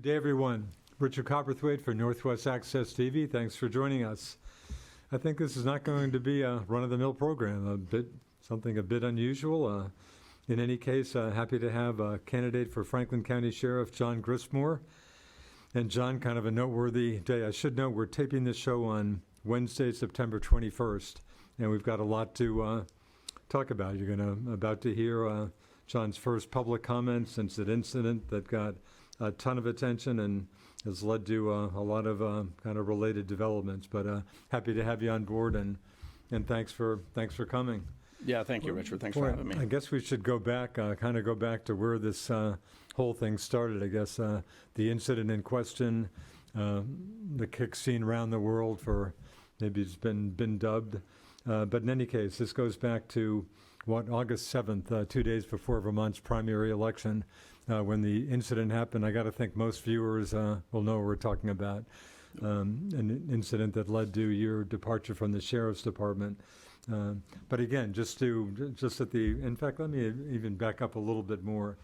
Good day, everyone. Richard Cowperthwait for Northwest Access TV. Thanks for joining us. I think this is not going to be a run-of-the-mill program, something a bit unusual. In any case, happy to have a candidate for Franklin County Sheriff, John Grismore. And John, kind of a noteworthy day. I should note we're taping this show on Wednesday, September 21st, and we've got a lot to talk about. You're about to hear John's first public comment since that incident that got a ton of attention and has led to a lot of kind of related developments. But happy to have you on board, and thanks for coming. Yeah, thank you, Richard. Thanks for having me. I guess we should go back to where this whole thing started. I guess the incident in question, the kick scene around the world for maybe it's been dubbed. But in any case, this goes back to August 7th, 2 days before Vermont's primary election, when the incident happened. I got to think most viewers will know what we're talking about. An incident that led to your departure from the Sheriff's Department. But again, in fact, let me even back up a little bit more.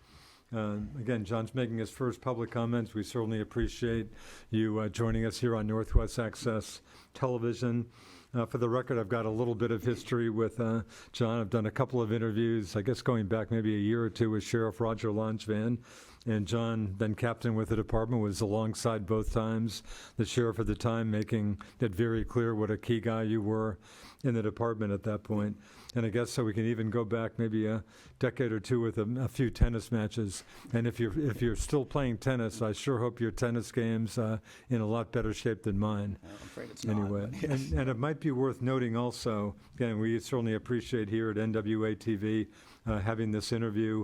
Again, John's making his first public comments. We certainly appreciate you joining us here on Northwest Access Television. For the record, I've got a little bit of history with John. I've done a couple of interviews, I guess going back maybe a year or two with Sheriff Roger Langevin. And John, then captain with the department, was alongside both times. The sheriff at the time making it very clear what a key guy you were in the department at that point. And I guess so we can even go back maybe a decade or two with a few tennis matches. And if you're still playing tennis, I sure hope your tennis game's in a lot better shape than mine. I'm afraid it's anyway. not. Yes. And it might be worth noting also, again, we certainly appreciate here at NWA TV having this interview.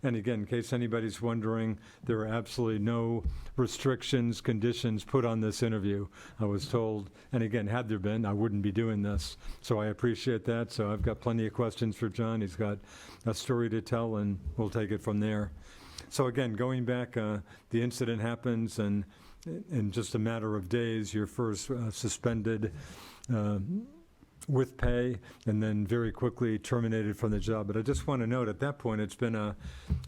And again, in case anybody's wondering, there are absolutely no restrictions, conditions put on this interview. I was told, and again, had there been, I wouldn't be doing this. So I appreciate that. So I've got plenty of questions for John. He's got a story to tell, and we'll take it from there. So again, going back, the incident happens, and in just a matter of days, you're first suspended with pay, and then very quickly terminated from the job. But I just want to note, at that point, it's been I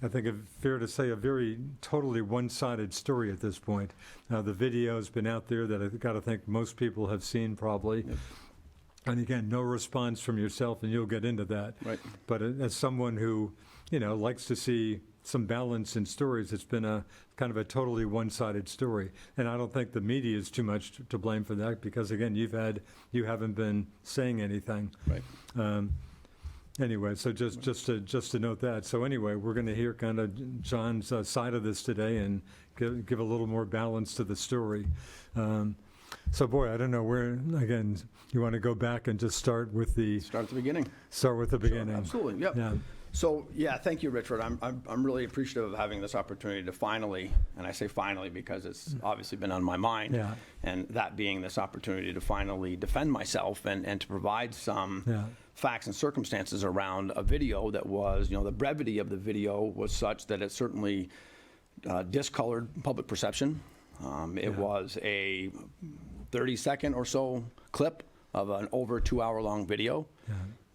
think fair to say, a very totally one-sided story at this point. The video's been out there that I've got to think most people have seen probably. Yep. And again, no response from yourself, and you'll get into that. Right. But as someone who, likes to see some balance in stories, it's been a kind of a totally one-sided story. And I don't think the media is too much to blame for that, because again, you haven't been saying anything. Right. Anyway, so just to note that. So anyway, we're going to hear kind of John's side of this today and give a little more balance to the story. So boy, I don't know where, again, you want to go back and just start with the beginning. Start with the beginning. Sure, absolutely. Yep. Yeah. So yeah, thank you, Richard. I'm really appreciative of having this opportunity to finally, and I say finally because it's obviously been on my mind, and that being this opportunity to finally defend myself and to provide some facts and circumstances around a video that was, the brevity of the video was such that it certainly discolored public perception. It was a 30-second or so clip of an over 2-hour-long video.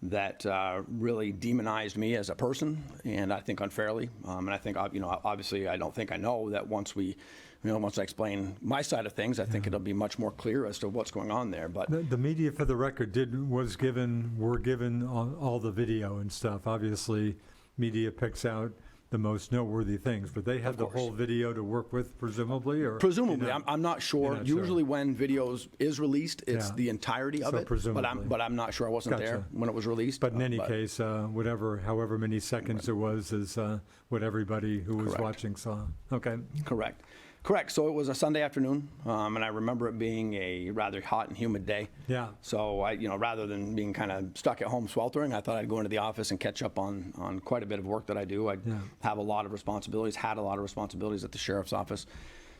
That really demonized me as a person, and I think unfairly. And I think, obviously, I don't think I know that once I explain my side of things, I think it'll be much more clear as to what's going on there. But the media, for the record, were given all the video and stuff. Obviously, media picks out the most noteworthy things, but they have the whole video to work with, presumably? Or presumably, I'm not sure. Usually when videos is released, it's the entirety of it. Presumably. But I'm not sure. I wasn't there when it was released. But in any case, however many seconds it was, is what everybody who was watching saw. Okay. Correct. So it was a Sunday afternoon, and I remember it being a rather hot and humid day. Yeah. So I, rather than being kind of stuck at home sweltering, I thought I'd go into the office and catch up on quite a bit of work that I do. I have a lot of responsibilities, had a lot of responsibilities at the sheriff's office.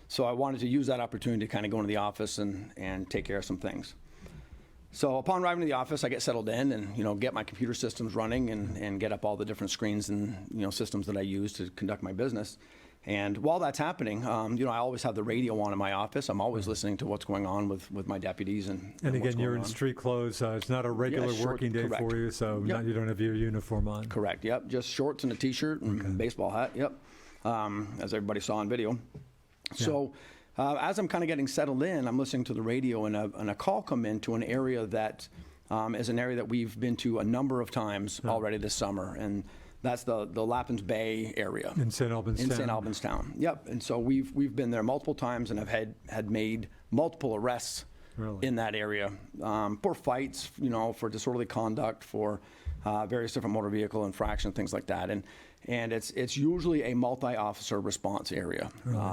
So I wanted to use that opportunity to kind of go into the office and take care of some things. So upon arriving to the office, I get settled in and get my computer systems running and get up all the different screens and systems that I use to conduct my business. And while that's happening, I always have the radio on in my office. I'm always listening to what's going on with my deputies. And again, you're in street clothes. It's not a regular working day for you, so you don't have your uniform on. Correct, yep. Just shorts and a T-shirt and baseball hat, yep, as everybody saw on video. So as I'm kind of getting settled in, I'm listening to the radio, and a call come in to an area that is an area that we've been to a number of times already this summer, and that's the Lappins Bay area. In St. Albans Town. In St. Albans Town, yep. And so we've been there multiple times, and I've had made multiple arrests in that area for fights, for disorderly conduct, for various different motor vehicle infractions, things like that. And it's usually a multi-officer response area.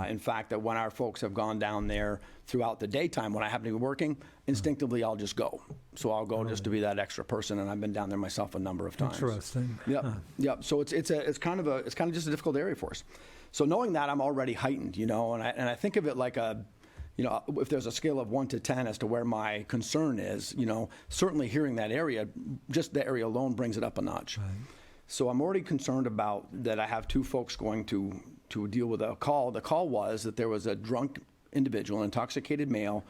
In fact, that when our folks have gone down there throughout the daytime, when I happen to be working, instinctively I'll just go. So I'll go just to be that extra person, and I've been down there myself a number of times. Interesting. Yep. So it's kind of just a difficult area for us. So knowing that, I'm already heightened, and I think of it like if there's a scale of 1 to 10 as to where my concern is, certainly hearing that area, just the area alone brings it up a notch. Right. So I'm already concerned about that. I have 2 folks going to deal with a call. The call was that there was a drunk individual, an intoxicated male,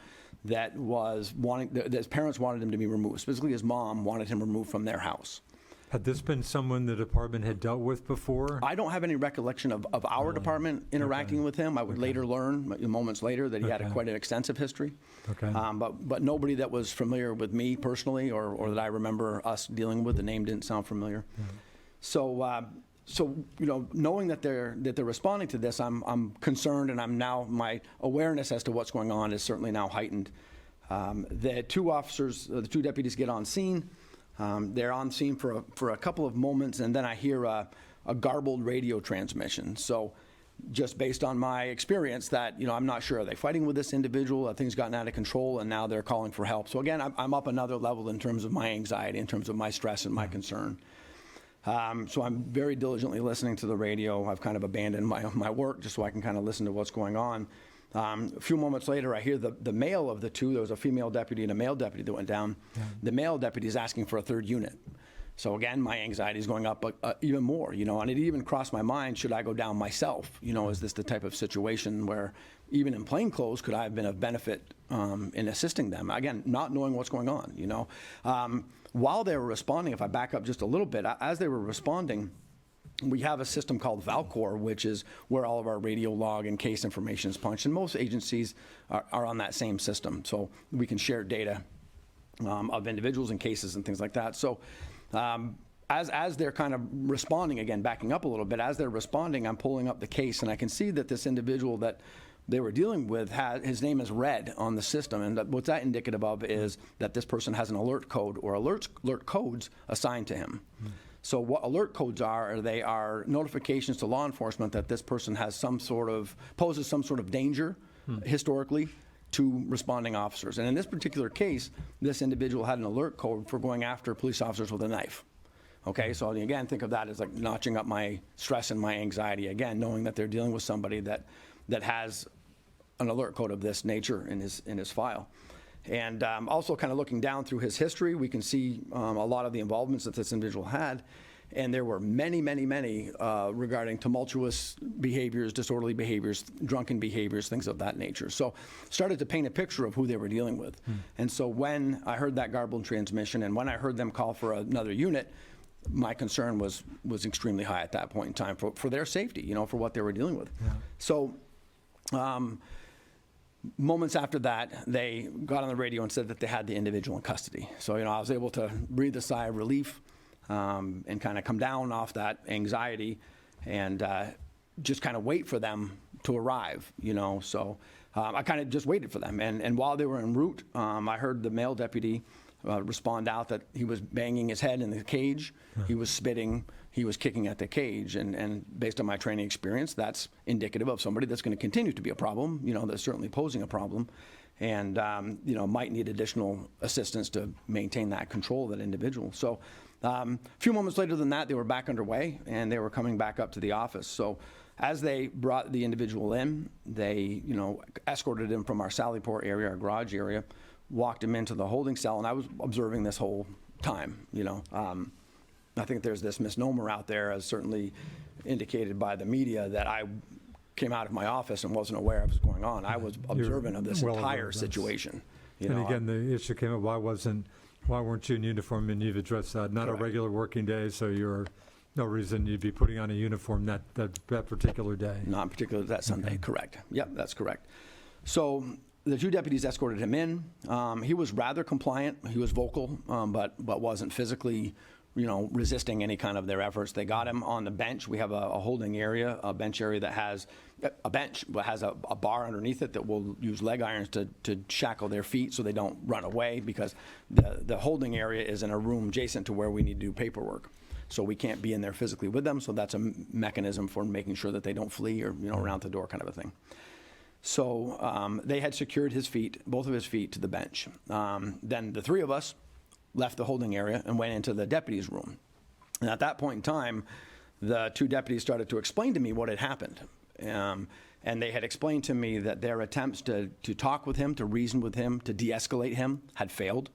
that his parents wanted him to be removed. Specifically, his mom wanted him removed from their house. Had this been someone the department had dealt with before? I don't have any recollection of our department interacting with him. I would later learn, moments later, that he had quite an extensive history. Okay. But nobody that was familiar with me personally, or that I remember us dealing with. The name didn't sound familiar. So knowing that they're responding to this, I'm concerned, and my awareness as to what's going on is certainly now heightened. The 2 deputies get on scene. They're on scene for a couple of moments, and then I hear a garbled radio transmission. So just based on my experience that, I'm not sure, are they fighting with this individual? Have things gotten out of control, and now they're calling for help? So again, I'm up another level in terms of my anxiety, in terms of my stress and my concern. So I'm very diligently listening to the radio. I've kind of abandoned my work just so I can kind of listen to what's going on. A few moments later, I hear the male of the 2. There was a female deputy and a male deputy that went down. The male deputy is asking for a 3rd unit. So again, my anxiety is going up even more, and it even crossed my mind, should I go down myself? Is this the type of situation where even in plain clothes could I have been of benefit in assisting them? Again, not knowing what's going on, While they were responding, if I back up just a little bit, as they were responding, we have a system called Valcor, which is where all of our radio log and case information is punched, and most agencies are on that same system. So we can share data of individuals and cases and things like that. So as they're kind of responding, again, backing up a little bit, as they're responding, I'm pulling up the case, and I can see that this individual that they were dealing with, his name is red on the system, and what's that indicative of is that this person has an alert code or alert codes assigned to him. So what alert codes are, they are notifications to law enforcement that this person has poses some sort of danger historically to responding officers. And in this particular case, this individual had an alert code for going after police officers with a knife. Okay, so again, think of that as like notching up my stress and my anxiety, again, knowing that they're dealing with somebody that has an alert code of this nature in his file. And also kind of looking down through his history, we can see a lot of the involvements that this individual had. And there were many regarding tumultuous behaviors, disorderly behaviors, drunken behaviors, things of that nature. So started to paint a picture of who they were dealing with. And so when I heard that garbled transmission, and when I heard them call for another unit, my concern was extremely high at that point in time for their safety, for what they were dealing with. So moments after that, they got on the radio and said that they had the individual in custody. So, I was able to breathe a sigh of relief and kind of come down off that anxiety and just kind of wait for them to arrive, So I kind of just waited for them. And while they were en route, I heard the male deputy respond out that he was banging his head in the cage, he was spitting, he was kicking at the cage, and based on my training experience, that's indicative of somebody that's going to continue to be a problem, that's certainly posing a problem, and might need additional assistance to maintain that control of that individual. So a few moments later than that, they were back underway, and they were coming back up to the office. So as they brought the individual in, they escorted him from our Sallyport area, our garage area, walked him into the holding cell, and I was observing this whole time, I think there's this misnomer out there, as certainly indicated by the media, that I came out of my office and wasn't aware of what's going on. I was observant of this entire situation. And again, the issue came up, why weren't you in uniform? And you've addressed that. Not Correct. A regular working day, so you're No reason you'd be putting on a uniform that particular day. Not particularly that Sunday, correct. Yep, that's correct. So the two deputies escorted him in. He was rather compliant. He was vocal, but wasn't physically, resisting any kind of their efforts. They got him on the bench. We have a holding area, a bench area that has a bench, but has a bar underneath it that will use leg irons to shackle their feet so they don't run away, because the holding area is in a room adjacent to where we need to do paperwork. So we can't be in there physically with them. So that's a mechanism for making sure that they don't flee or, around the door kind of a thing. So they had secured his feet, both of his feet, to the bench. Then the three of us left the holding area and went into the deputy's room. And at that point in time, the two deputies started to explain to me what had happened. And they had explained to me that their attempts to talk with him, to reason with him, to de-escalate him had failed.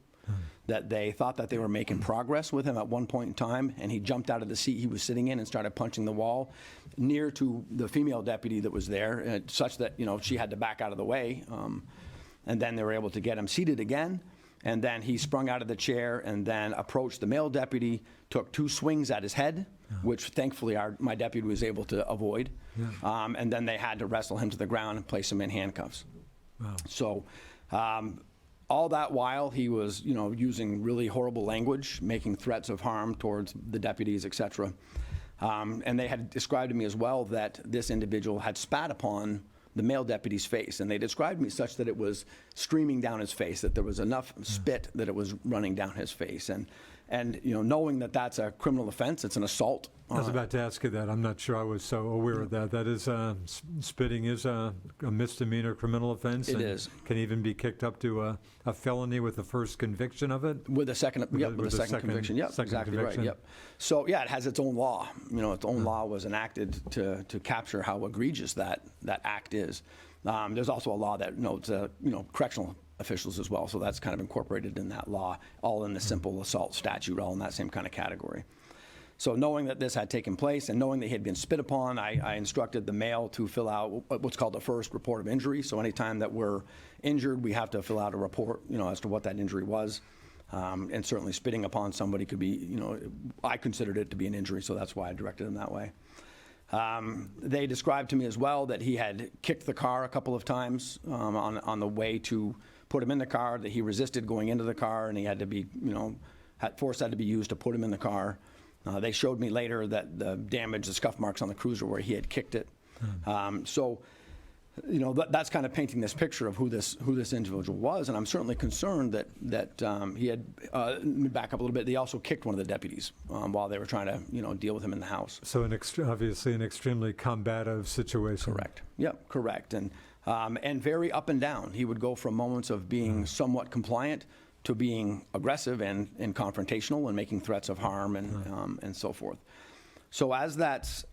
That they thought that they were making progress with him at one point in time, and he jumped out of the seat he was sitting in and started punching the wall near to the female deputy that was there, such that, she had to back out of the way. And then they were able to get him seated again. And then he sprung out of the chair and then approached the male deputy, took two swings at his head, which thankfully my deputy was able to avoid. And then they had to wrestle him to the ground and place him in handcuffs. Wow. So all that while he was, using really horrible language, making threats of harm towards the deputies, et cetera. And they had described to me as well that this individual had spat upon the male deputy's face, and they described me such that it was streaming down his face, that there was enough spit that it was running down his face. And knowing that that's a criminal offense, it's an assault. I was about to ask you that. I'm not sure I was so aware of that. That is, spitting is a misdemeanor criminal offense. It and is. Can even be kicked up to a felony with the first conviction of it? With a second, with a second conviction. Yep, second exactly conviction. right. Yep. So yeah, it has its own law. Its own law was enacted to capture how egregious that act is. There's also a law that notes, correctional officials as well. So that's kind of incorporated in that law, all in the simple assault statute, all in that same kind of category. So knowing that this had taken place and knowing that he had been spit upon, I instructed the male to fill out what's called the first report of injury. So anytime that we're injured, we have to fill out a report, as to what that injury was. And certainly spitting upon somebody could be, I considered it to be an injury, so that's why I directed him that way. They described to me as well that he had kicked the car a couple of times on the way to put him in the car, that he resisted going into the car, and he had to be, force had to be used to put him in the car. They showed me later that the damage, the scuff marks on the cruiser where he had kicked it. So, that's kind of painting this picture of who this individual was, and I'm certainly concerned that he had. Let me back up a little bit. They also kicked one of the deputies while they were trying to, deal with him in the house. So obviously an extremely combative situation. Correct. Yep, correct, and very up and down. He would go from moments of being somewhat compliant to being aggressive and confrontational and making threats of harm and so forth. So as that's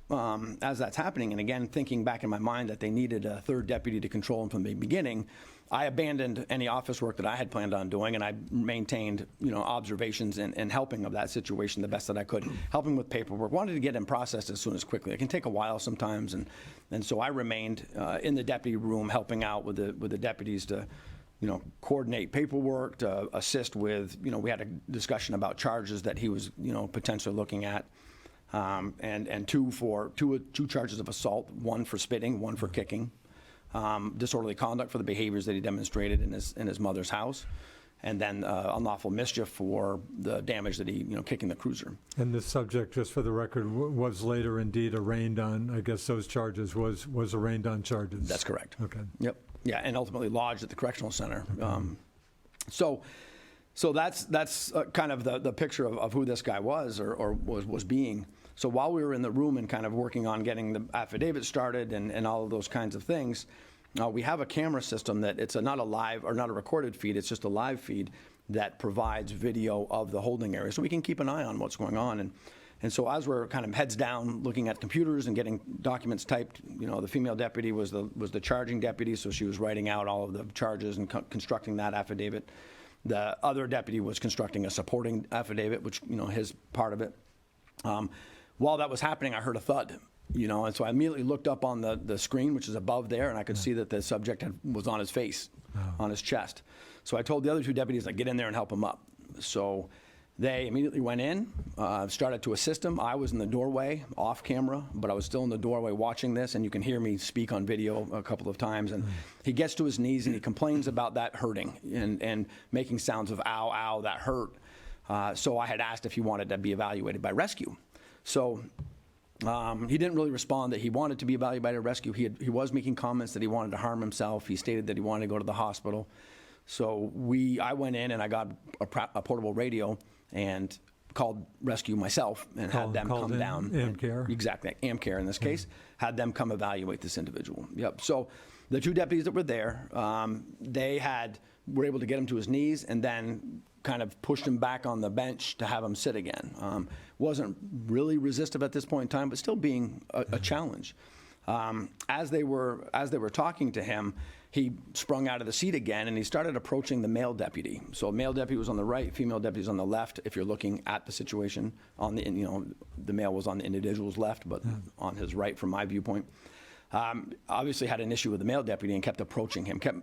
happening, and again thinking back in my mind that they needed a third deputy to control him from the beginning, I abandoned any office work that I had planned on doing, and I maintained observations and helping of that situation the best that I could, helping with paperwork. Wanted to get him processed as soon as quickly. It can take a while sometimes, and so I remained in the deputy room helping out with the deputies to coordinate paperwork, to assist with, we had a discussion about charges that he was, potentially looking at, and two charges of assault, one for spitting, one for kicking, disorderly conduct for the behaviors that he demonstrated in his mother's house, and then unlawful mischief for the damage that he, kicking the cruiser. And this subject, just for the record, was later indeed arraigned on, I guess those charges, was arraigned on charges? That's correct. Okay. Yep. Yeah, and ultimately lodged at the correctional center. So that's kind of the picture of who this guy was or was being. So while we were in the room and kind of working on getting the affidavit started and all of those kinds of things, we have a camera system that it's not a live or not a recorded feed, it's just a live feed that provides video of the holding area. So we can keep an eye on what's going on. And so as we're kind of heads down looking at computers and getting documents typed, the female deputy was the charging deputy, so she was writing out all of the charges and constructing that affidavit. The other deputy was constructing a supporting affidavit, which, his part of it. While that was happening, I heard a thud, and so I immediately looked up on the screen, which is above there, and I could see that the subject was on his face, on his chest. So I told the other two deputies, get in there and help him up. So They immediately went in, started to assist him. I was in the doorway, off camera, but I was still in the doorway watching this, and you can hear me speak on video a couple of times. And he gets to his knees, and he complains about that hurting and making sounds of ow, ow, that hurt. So I had asked if he wanted to be evaluated by rescue. So he didn't really respond that he wanted to be evaluated by rescue. He was making comments that he wanted to harm himself. He stated that he wanted to go to the hospital. So I went in and I got a portable radio and called rescue myself and had them come down. AmCare? Exactly, AmCare in this case, had them come evaluate this individual. Yep. So the two deputies that were there, were able to get him to his knees and then kind of pushed him back on the bench to have him sit again. Wasn't really resistive at this point in time, but still being a challenge. As they were talking to him, he sprung out of the seat again and he started approaching the male deputy. So male deputy was on the right, female deputy was on the left. If you're looking at the situation, the male was on the individual's left, but on his right from my viewpoint. Obviously had an issue with the male deputy and kept approaching him, kept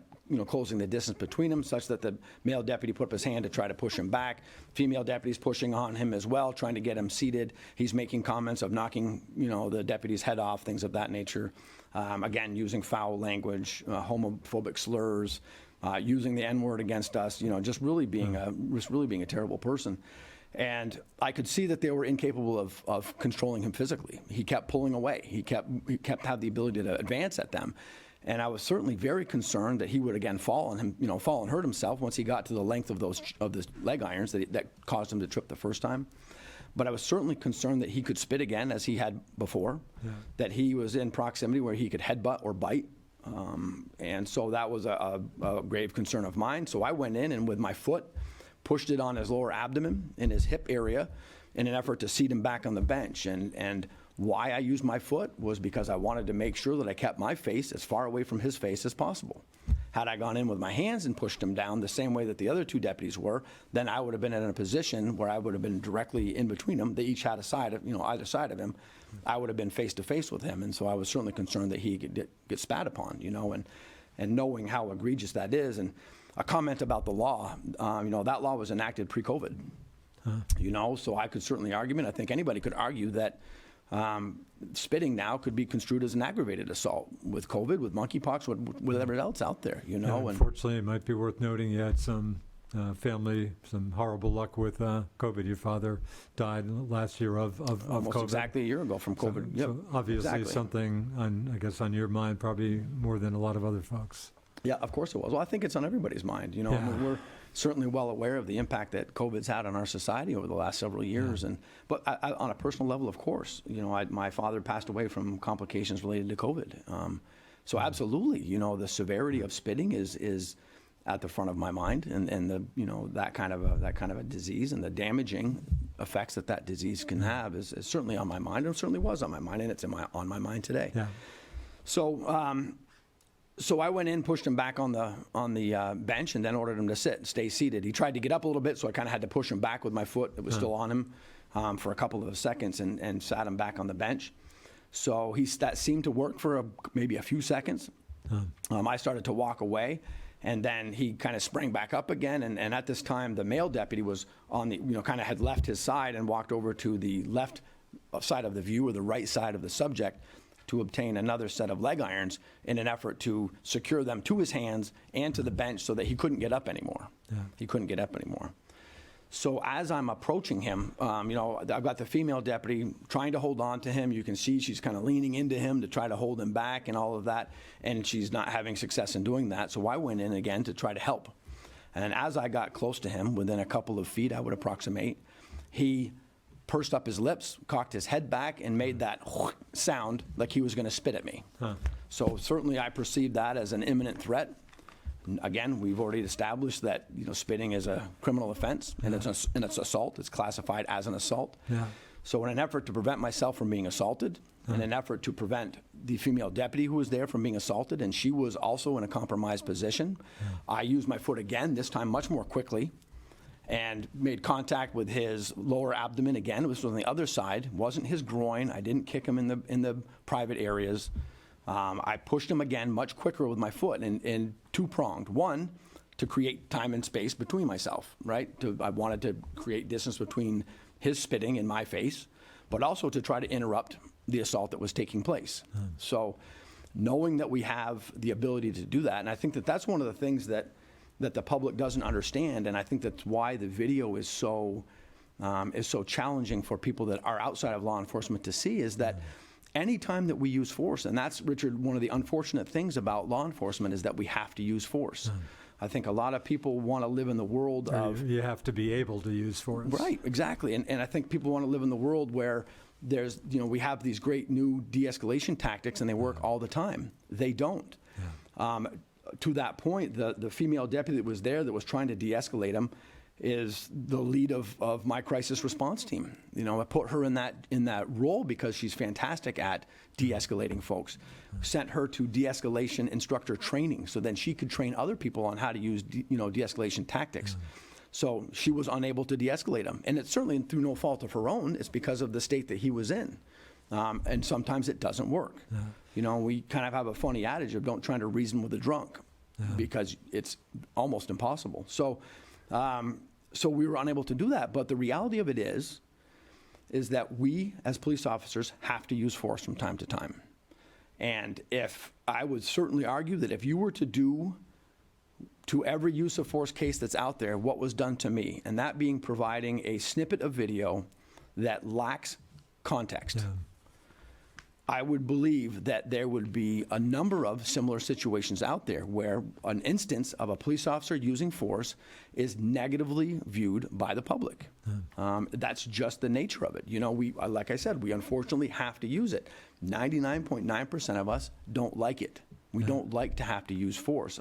closing the distance between them such that the male deputy put up his hand to try to push him back. Female deputy's pushing on him as well, trying to get him seated. He's making comments of knocking the deputy's head off, things of that nature. Again, using foul language, homophobic slurs, using the N-word against us, just really being a terrible person. And I could see that they were incapable of controlling him physically. He kept pulling away. He kept have the ability to advance at them. And I was certainly very concerned that he would again fall and hurt himself once he got to the length of the leg irons that caused him to trip the first time. But I was certainly concerned that he could spit again as he had before, that he was in proximity where he could headbutt or bite. And so that was a grave concern of mine. So I went in and with my foot, pushed it on his lower abdomen in his hip area in an effort to seat him back on the bench. And why I used my foot was because I wanted to make sure that I kept my face as far away from his face as possible. Had I gone in with my hands and pushed him down the same way that the other two deputies were, then I would have been in a position where I would have been directly in between them. They each had a side of, either side of him. I would have been face to face with him. And so I was certainly concerned that he could get spat upon, and knowing how egregious that is. And a comment about the law, that law was enacted pre-COVID, so I could certainly argue, and I think anybody could argue that spitting now could be construed as an aggravated assault with COVID, with monkeypox, with whatever else out there, Unfortunately, it might be worth noting you had some some horrible luck with COVID. Your father died last year of almost COVID. Exactly a year ago from COVID. So obviously something, on your mind, probably more than a lot of other folks. Yeah, of course it was. Well, I think it's on everybody's mind. We're certainly well aware of the impact that COVID's had on our society over the last several years. But on a personal level, of course, my father passed away from complications related to COVID. So absolutely, the severity of spitting is at the front of my mind, and the that kind of a disease and the damaging effects that disease can have is certainly on my mind, and it certainly was on my mind, and it's on my mind today. Yeah. So I went in, pushed him back on the bench, and then ordered him to stay seated. He tried to get up a little bit, so I kind of had to push him back with my foot that was still on him for a couple of seconds, and sat him back on the bench. So that seemed to work for maybe a few seconds. I started to walk away, and then he kind of sprang back up again. And at this time, the male deputy was on the kind of had left his side and walked over to the left side of the view or the right side of the subject to obtain another set of leg irons in an effort to secure them to his hands and to the bench so that he couldn't get up anymore. He couldn't get up anymore. So as I'm approaching him, I've got the female deputy trying to hold on to him. You can see she's kind of leaning into him to try to hold him back and all of that, and she's not having success in doing that. So I went in again to try to help. And as I got close to him, within a couple of feet, I would approximate, he pursed up his lips, cocked his head back, and made that sound like he was going to spit at me. So certainly I perceived that as an imminent threat. Again, we've already established that spitting is a criminal offense, and it's assault. It's classified as an assault. So in an effort to prevent myself from being assaulted, in an effort to prevent the female deputy who was there from being assaulted, and she was also in a compromised position, I used my foot again, this time much more quickly, and made contact with his lower abdomen again. It was on the other side. It wasn't his groin. I didn't kick him in the private areas. I pushed him again much quicker with my foot and two-pronged. One, to create time and space between myself, right? I wanted to create distance between his spitting in my face, but also to try to interrupt the assault that was taking place. So knowing that we have the ability to do that, and I think that that's one of the things that the public doesn't understand, and I think that's why the video is so challenging for people that are outside of law enforcement to see, is that any time that we use force, and that's, Richard, one of the unfortunate things about law enforcement is that we have to use force. I think a lot of people want to live in the world of... You have to be able to use force. Right, exactly. And I think people want to live in the world where there's, we have these great new de-escalation tactics and they work all the time. They don't. To that point, the female deputy that was there that was trying to de-escalate him is the lead of my crisis response team. I put her in that role because she's fantastic at de-escalating folks. Sent her to de-escalation instructor training so then she could train other people on how to use de-escalation tactics. So she was unable to de-escalate him, and it's certainly through no fault of her own. It's because of the state that he was in, and sometimes it doesn't work. We kind of have a funny adage of don't try to reason with a drunk, because it's almost impossible. So we were unable to do that. But the reality of it is that we, as police officers, have to use force from time to time. And if I would certainly argue that if you were to do to every use of force case that's out there what was done to me, and that being providing a snippet of video that lacks context, I would believe that there would be a number of similar situations out there where an instance of a police officer using force is negatively viewed by the public. That's just the nature of it. Like I said, we unfortunately have to use it. 99.9% of us don't like it. We don't like to have to use force.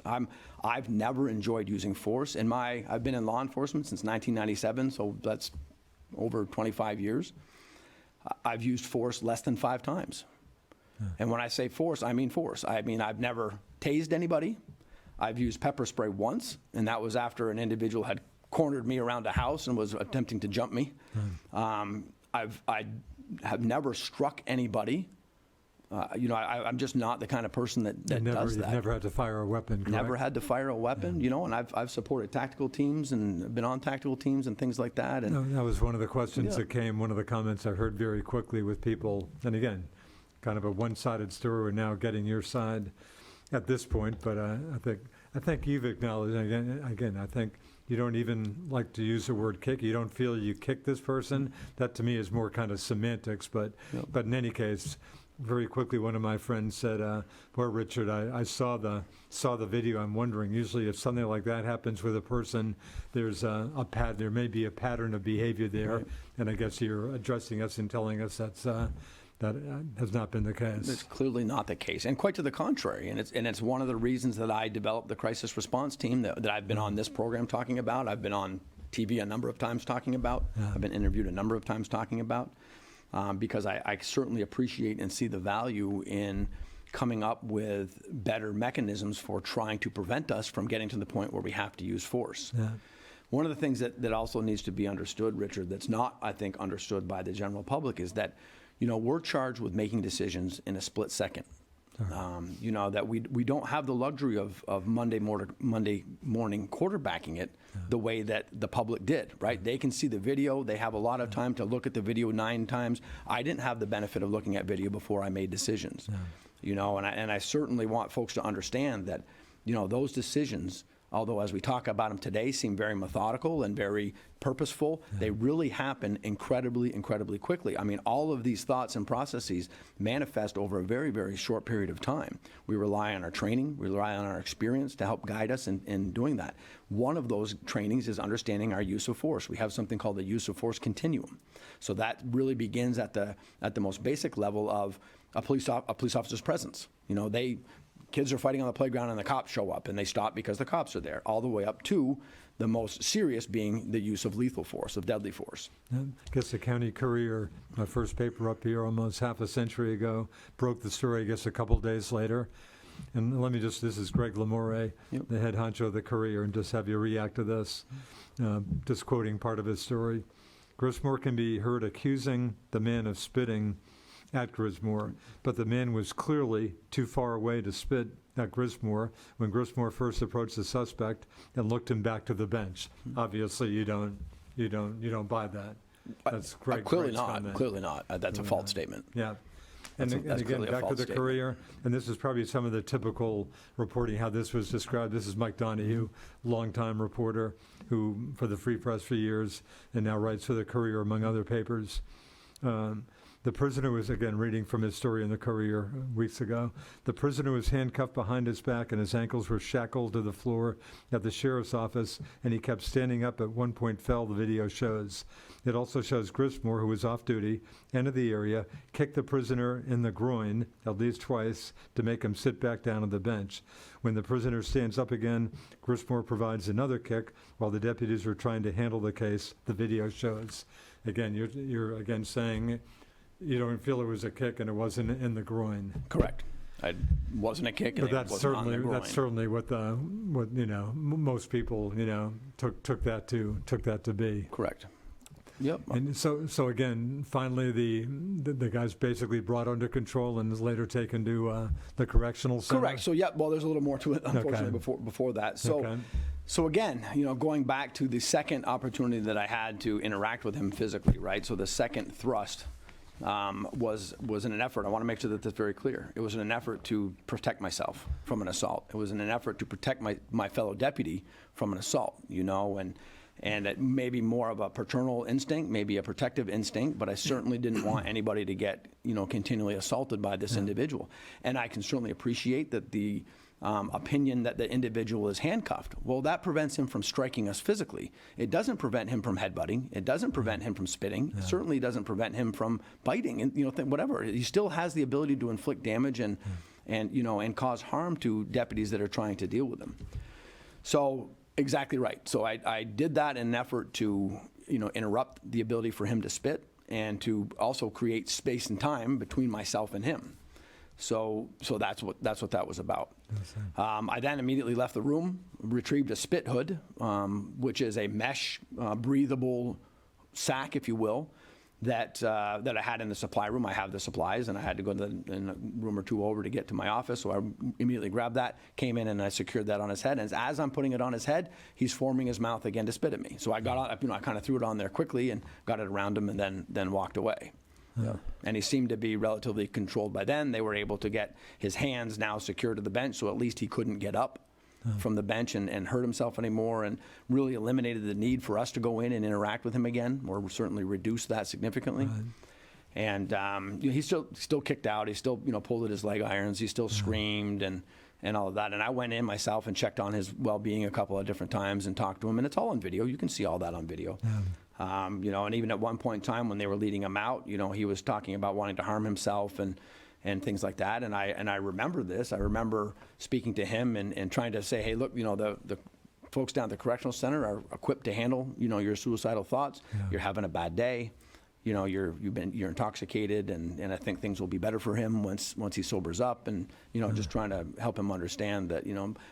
I've never enjoyed using force. I've been in law enforcement since 1997, so that's over 25 years. I've used force less than 5 times. And when I say force, I mean force. I mean, I've never tased anybody. I've used pepper spray once, and that was after an individual had cornered me around a house and was attempting to jump me. I have never struck anybody. I'm just not the kind of person that does that. You've never had to fire a weapon, correct? Never had to fire a weapon, and I've supported tactical teams and been on tactical teams and things like that. And that was one of the questions that came, one of the comments I heard very quickly with people. And again, kind of a one-sided story. We're now getting your side at this point, but I think you've acknowledged, again, I think you don't even like to use the word kick. You don't feel you kicked this person. That to me is more kind of semantics, but in any case, very quickly, one of my friends said, "Poor Richard, I saw the video. I'm wondering. Usually, if something like that happens with a person, there's there may be a pattern of behavior there, and I guess you're addressing us and telling us that has not been the case." It's clearly not the case, and quite to the contrary. And it's one of the reasons that I developed the crisis response team that I've been on this program talking about. I've been on TV a number of times talking about. I've been interviewed a number of times talking about. Because I certainly appreciate and see the value in coming up with better mechanisms for trying to prevent us from getting to the point where we have to use force. One of the things that also needs to be understood, Richard, that's not, I think, understood by the general public is that, we're charged with making decisions in a split second. That we don't have the luxury of Monday morning quarterbacking it the way that the public did, right? They can see the video. They have a lot of time to look at the video 9 times. I didn't have the benefit of looking at video before I made decisions, and I certainly want folks to understand that, those decisions, although as we talk about them today, seem very methodical and very purposeful, they really happen incredibly, incredibly quickly. I mean, all of these thoughts and processes manifest over a very, very short period of time. We rely on our training, we rely on our experience to help guide us in doing that. One of those trainings is understanding our use of force. We have something called the Use of Force Continuum. So that really begins at the most basic level of a police officer's presence. Kids are fighting on the playground and the cops show up and they stop because the cops are there, all the way up to the most serious being the use of lethal force, of deadly force. I guess the County Courier, my first paper up here almost half a century ago, broke the story, I guess, a couple days later. And this is Greg Lamore, the head honcho of the Courier, and just have you react to this, just quoting part of his story. Grismore can be heard accusing the man of spitting at Grismore, but the man was clearly too far away to spit at Grismore when Grismore first approached the suspect and looked him back to the bench. Obviously, you don't buy that. That's Greg's comment. Clearly not. That's a false statement. Yeah. And again, clearly a back to false the statement. Courier, and this is probably some of the typical reporting, how this was described. This is Mike Donahue, longtime reporter who, for the Free Press for years, and now writes for the Courier, among other papers. The prisoner was, again, reading from his story in the Courier weeks ago. The prisoner was handcuffed behind his back and his ankles were shackled to the floor at the sheriff's office, and he kept standing up. At one point fell, the video shows. It also shows Grismore, who was off duty, entered the area, kicked the prisoner in the groin at least twice to make him sit back down on the bench. When the prisoner stands up again, Grismore provides another kick while the deputies were trying to handle the case, the video shows. Again, you're again saying you don't feel it was a kick and it wasn't in the groin. Correct. It wasn't a kick, and But it wasn't on the groin. that's certainly what most people took that to be. Correct. Yep. And so again, finally the guy's basically brought under control and is later taken to the correctional center. Correct. So yeah, well, there's a little more to it, unfortunately, before that. So. Okay. So again, going back to the second opportunity that I had to interact with him physically, right? So the second thrust was in an effort. I want to make sure that that's very clear. It was in an effort to protect myself from an assault. It was in an effort to protect my fellow deputy from an assault, and it may be more of a paternal instinct, maybe a protective instinct, but I certainly didn't want anybody to get, continually assaulted by this individual. And I can certainly appreciate that the opinion that the individual is handcuffed. Well, that prevents him from striking us physically. It doesn't prevent him from headbutting. It doesn't prevent him from spitting. It certainly doesn't prevent him from biting and whatever. He still has the ability to inflict damage and cause harm to deputies that are trying to deal with him. So exactly right. So I did that in an effort to interrupt the ability for him to spit and to also create space and time between myself and him. So that's what that was about. I then immediately left the room, retrieved a spit hood, which is a mesh, breathable sack, if you will, that I had in the supply room. I have the supplies, and I had to go to in a room or two over to get to my office. So I immediately grabbed that, came in, and I secured that on his head. And as I'm putting it on his head, he's forming his mouth again to spit at me. So I got out, I kind of threw it on there quickly and got it around him, and then walked away. Yeah. And he seemed to be relatively controlled by then. They were able to get his hands now secured to the bench, so at least he couldn't get up from the bench and hurt himself anymore, and really eliminated the need for us to go in and interact with him again, or certainly reduced that significantly. Right. And he still kicked out. He still pulled at his leg irons. He still screamed and all of that. And I went in myself and checked on his well-being a couple of different times and talked to him. And it's all on video. You can see all that on video. Yeah. And even at one point in time when they were leading him out, he was talking about wanting to harm himself and things like that. And I remember this. I remember speaking to him and trying to say, hey, look, the folks down at the correctional center are equipped to handle, your suicidal thoughts. Yeah. You're having a bad day. You're intoxicated, and I think things will be better for him once he sobers up, and just trying to help him understand that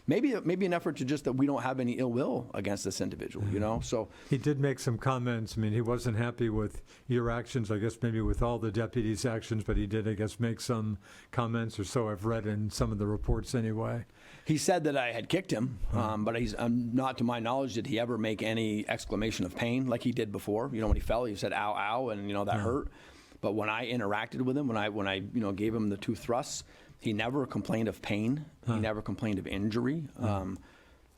maybe an effort to just that we don't have any ill will against this individual. So he did make some comments. I mean, he wasn't happy with your actions. I guess maybe with all the deputies' actions, but he did, I guess, make some comments, or so I've read in some of the reports anyway. He said that I had kicked him, but he's not to my knowledge did he ever make any exclamation of pain like he did before. When he fell, he said "ow, ow," and that hurt. But when I interacted with him, when I gave him the 2 thrusts, he never complained of pain. He never complained of injury.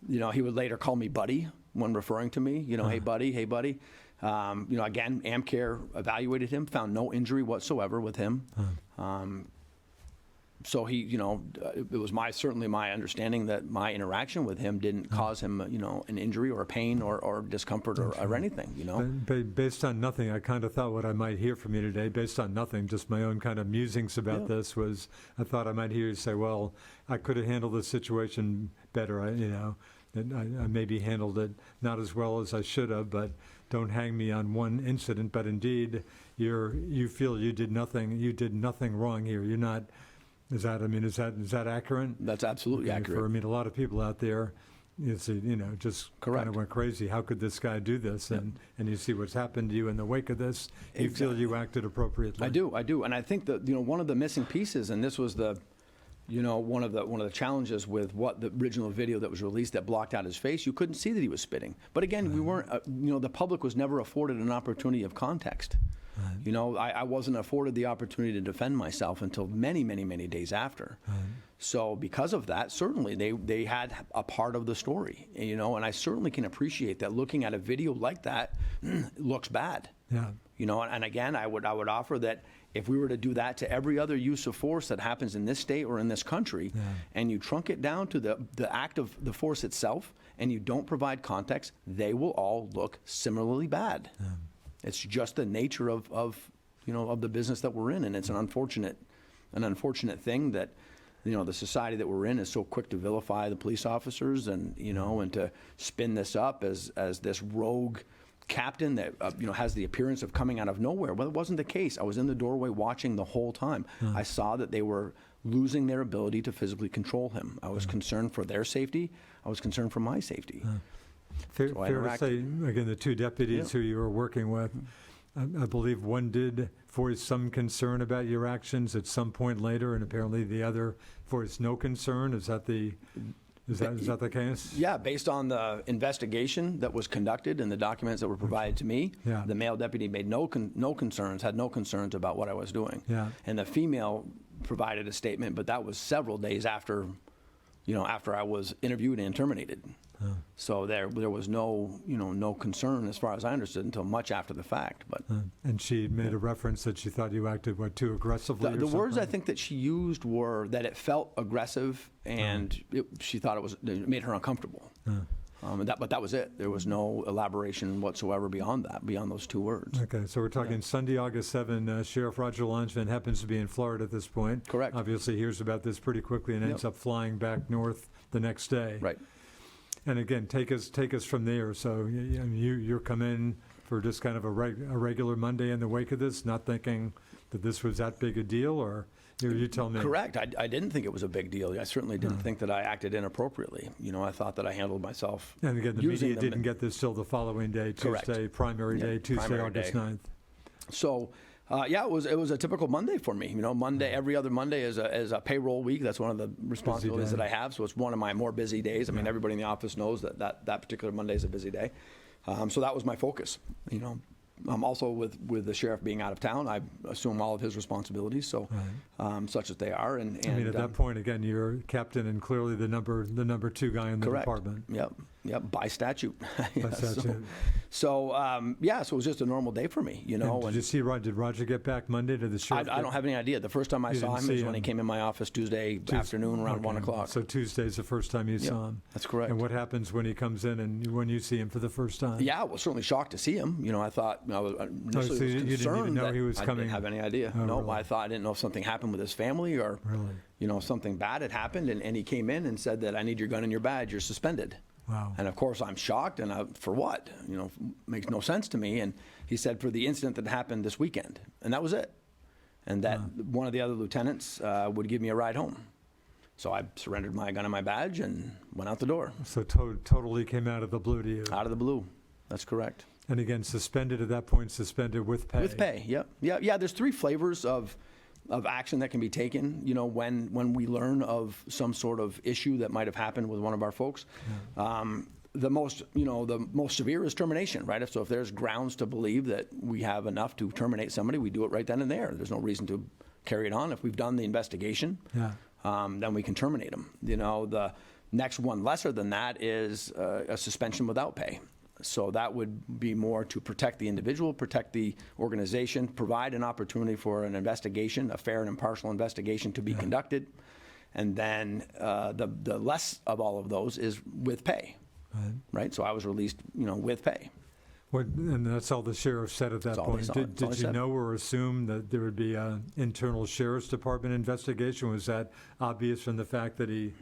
He would later call me buddy when referring to me. Hey buddy, hey buddy. Again, AmCare evaluated him, found no injury whatsoever with him. So he, it was certainly my understanding that my interaction with him didn't cause him, an injury or a pain or discomfort or anything, Based on nothing, I kind of thought what I might hear from you today, based on nothing, just my own kind of musings about this was, I thought I might hear you say, well, I could have handled this situation better, and I maybe handled it not as well as I should have, but don't hang me on one incident. But indeed, you feel you did nothing wrong here. You're not. Is that accurate? That's absolutely accurate. For a lot of people out there, you see, just kind Correct. of went crazy. How could this guy do this? And you see what's happened to you in the wake of this. You feel you acted appropriately. I do. And I think that, one of the missing pieces, and this was one of the challenges with what the original video that was released that blocked out his face, you couldn't see that he was spitting. But again, we weren't, the public was never afforded an opportunity of context. I wasn't afforded the opportunity to defend myself until many, many, many days after. So because of that, certainly they had a part of the story, and I certainly can appreciate that looking at a video like that looks bad. Yeah. And again, I would offer that if we were to do that to every other use of force that happens in this state or in this country, and you trunk it down to the act of the force itself, and you don't provide context, they will all look similarly bad. It's just the nature of the business that we're in, and it's an unfortunate thing that the society that we're in is so quick to vilify the police officers and to spin this up as this rogue captain that has the appearance of coming out of nowhere. Well, it wasn't the case. I was in the doorway watching the whole time. I saw that they were losing their ability to physically control him. I was concerned for their safety. I was concerned for my safety. Fair to say, again, the two deputies who you were working with, I believe one did voice some concern about your actions at some point later, and apparently the other voiced no concern. Is that the case? Yeah, based on the investigation that was conducted and the documents that were provided to me, the male deputy made no concerns about what I was doing. Yeah. And the female provided a statement, but that was several days after I was interviewed and terminated. So there was no concern as far as I understood until much after the fact. But and she made a reference that she thought you acted too aggressively. The words I think that she used were that it felt aggressive, and she thought it made her uncomfortable. But that was it. There was no elaboration whatsoever beyond those two words. Okay, so we're talking Sunday, August 7. Sheriff Roger Langevin happens to be in Florida at this point. Correct. Obviously hears about this pretty quickly and ends up flying back north the next day. Right. And again, take us from there. So you're come in for just kind of a regular Monday in the wake of this, not thinking that this was that big a deal, or you tell me. Correct. I didn't think it was a big deal. I certainly didn't think that I acted inappropriately. I thought that I handled myself. And again, the media didn't get this till the following day, Tuesday, primary day, Tuesday, August 9th. So. It was a typical Monday for me. Monday, every other Monday is a payroll week. That's one of the responsibilities that I have. So it's one of my more busy days. I mean, everybody in the office knows that particular Monday is a busy day. So that was my focus. Also with the sheriff being out of town, I assume all of his responsibilities. So such as they are. And at that point, again, you're captain and clearly the number two guy in the department. Yep, by statute. By statute. So it was just a normal day for me, And did Roger get back Monday to the sheriff? I don't have any idea. The first time I saw him was when he came in my office Tuesday afternoon around 1 o'clock. So Tuesday's the first time you saw him. That's correct. And what happens when he comes in and when you see him for the first time? Yeah, I was certainly shocked to see him. I thought I was initially you concerned didn't even know he was coming. I didn't have any idea. No, really? I didn't know if something happened with his family or something bad had happened. And he came in and said that I need your gun and your badge. You're suspended. Wow. And of course I'm shocked, and for what? Makes no sense to me. And he said for the incident that happened this weekend, and that was it. And that one of the other lieutenants would give me a ride home. So I surrendered my gun and my badge and went out the door. So totally came out of the blue to you. Out of the blue. That's correct. And again, suspended at that point, suspended with pay. With pay, yep. Yeah, there's three flavors of action that can be taken, when we learn of some sort of issue that might have happened with one of our folks. The most severe is termination, right? So if there's grounds to believe that we have enough to terminate somebody, we do it right then and there. There's no reason to carry it on. If we've done the investigation, then we can terminate them. The next one lesser than that is a suspension without pay. So that would be more to protect the individual, protect the organization, provide an opportunity for an investigation, a fair and impartial investigation to be conducted. And then the less of all of those is with pay, right? So I was released, with pay. And that's all the sheriff said at that point. Did you know or assume that there would be an internal sheriff's department investigation? Was that obvious from the fact that he